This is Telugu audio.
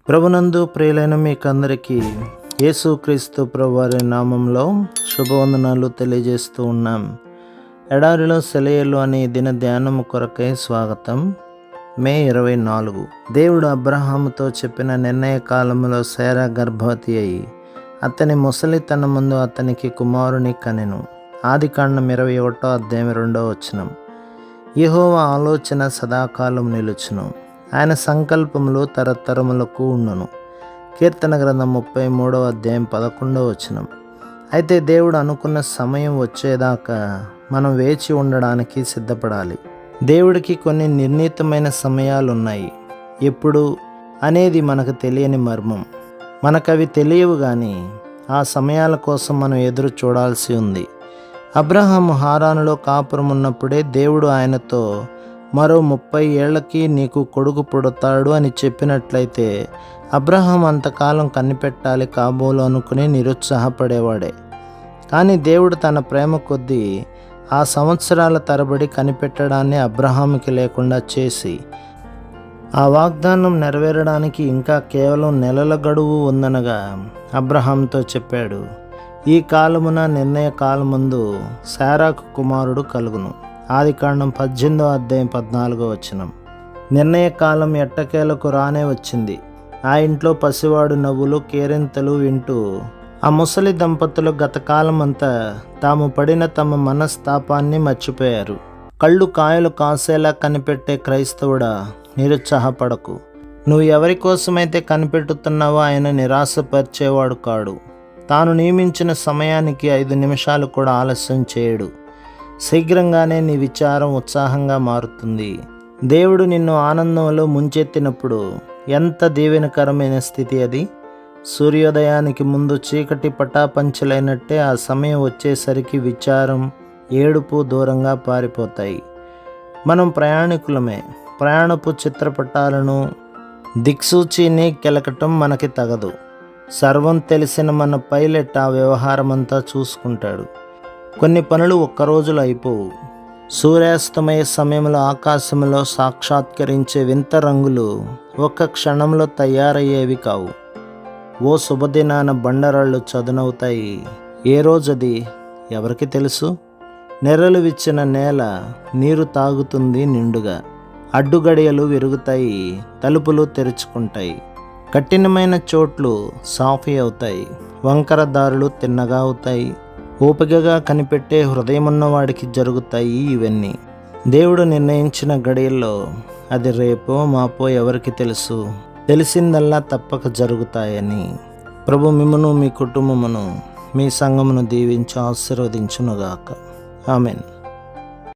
ప్రభునందు ప్రియులైన మీకందరికీ యేసుక్రీస్తు ప్రభువారి నామంలో శుభవందనాలు తెలియజేస్తూ ఉన్నాం. ఎడారిలో సెలయేలు అనే దిన ధ్యానము కొరకై స్వాగతం. మే 24. దేవుడు అబ్రహాముతో చెప్పిన నిర్ణయ కాలంలో శారా గర్భవతి అయి అతని ముసలితనమందు అతనికి కుమారుని కనెను. ఆదికాండం 21:2. యెహోవా ఆలోచన సదాకాలం నిలుచును, ఆయన సంకల్పములు తరతరములకు ఉండును. కీర్తన గ్రంథం 33:11. అయితే దేవుడు అనుకున్న సమయం వచ్చేదాకా మనం వేచి ఉండడానికి సిద్ధపడాలి. దేవుడికి కొన్ని నిర్ణీతమైన సమయాలున్నాయి. ఎప్పుడు అనేది మనకు తెలియని మర్మం. మనకవి తెలియవు, కానీ ఆ సమయాల కోసం మనం ఎదురు చూడాల్సి ఉంది. అబ్రహాము హారానులో కాపురం ఉన్నప్పుడే దేవుడు ఆయనతో మరో 30 ఏళ్లకి నీకు కొడుకు పుడతాడు అని చెప్పినట్లయితే అబ్రహాం అంతకాలం కనిపెట్టాలి కాబోలు అనుకుని నిరుత్సాహపడేవాడే. కానీ దేవుడు తన ప్రేమ కొద్దీ ఆ సంవత్సరాల తరబడి కనిపెట్టడాన్ని అబ్రహాముకి లేకుండా చేసి ఆ వాగ్దానం నెరవేరడానికి ఇంకా కేవలం నెలల గడువు ఉందనగా అబ్రహాంతో చెప్పాడు, ఈ కాలమున నిర్ణయ కాలమందు శారాకు కుమారుడు కలుగును. ఆదికాండం 18:14. నిర్ణయ కాలం ఎట్టకేలకు రానే వచ్చింది. ఆ ఇంట్లో పసివాడు నవ్వులు కేరింతలు వింటూ ఆ ముసలి దంపతులు గత కాలమంతా తాము పడిన తమ మనస్తాపాన్ని మర్చిపోయారు. కళ్ళు కాయలు కాసేలా కనిపెట్టే క్రైస్తవుడా, నిరుత్సాహపడకు. నువ్వు ఎవరి కోసమైతే కనిపెట్టుతున్నావో ఆయన నిరాశపరిచేవాడు కాడు. తాను నియమించిన సమయానికి 5 నిమిషాలు కూడా ఆలస్యం చేయడు. శీఘ్రంగానే నీ విచారం ఉత్సాహంగా మారుతుంది. దేవుడు నిన్ను ఆనందంలో ముంచెత్తినప్పుడు ఎంత దీవెనకరమైన స్థితి అది. సూర్యోదయానికి ముందు చీకటి పటాపంచలైనట్టే ఆ సమయం వచ్చేసరికి విచారం, ఏడుపు దూరంగా పారిపోతాయి. మనం ప్రయాణికులమే. ప్రయాణపు చిత్రపటాలను దిక్సూచిని కెలకటం మనకి తగదు. సర్వం తెలిసిన మన పైలట్ ఆ వ్యవహారమంతా చూసుకుంటాడు. కొన్ని పనులు ఒక్కరోజులో అయిపోవు. సూర్యాస్తమయ సమయంలో ఆకాశంలో సాక్షాత్కరించే వింత రంగులు ఒక్క క్షణంలో తయారయ్యేవి కావు. ఓ శుభదినాన బండరాళ్ళు చదునవుతాయి. ఏ రోజది ఎవరికి తెలుసు? నెర్రలు విచ్చిన నేల నీరు తాగుతుంది నిండుగా. అడ్డుగడియలు విరుగుతాయి, తలుపులు తెరుచుకుంటాయి. కఠినమైన చోట్లు సాఫీ అవుతాయి, వంకర దారులు తిన్నగా అవుతాయి. ఓపికగా కనిపెట్టే హృదయమున్నవాడికి జరుగుతాయి ఇవన్నీ. దేవుడు నిర్ణయించిన గడియల్లో అది రేపో మాపో ఎవరికి తెలుసు. తెలిసిందల్లా తప్పక జరుగుతాయని. ప్రభు మిమ్మును, మీ కుటుంబమును, మీ సంఘమును దీవించి ఆశీర్వదించునుగాక. ఆమెన్.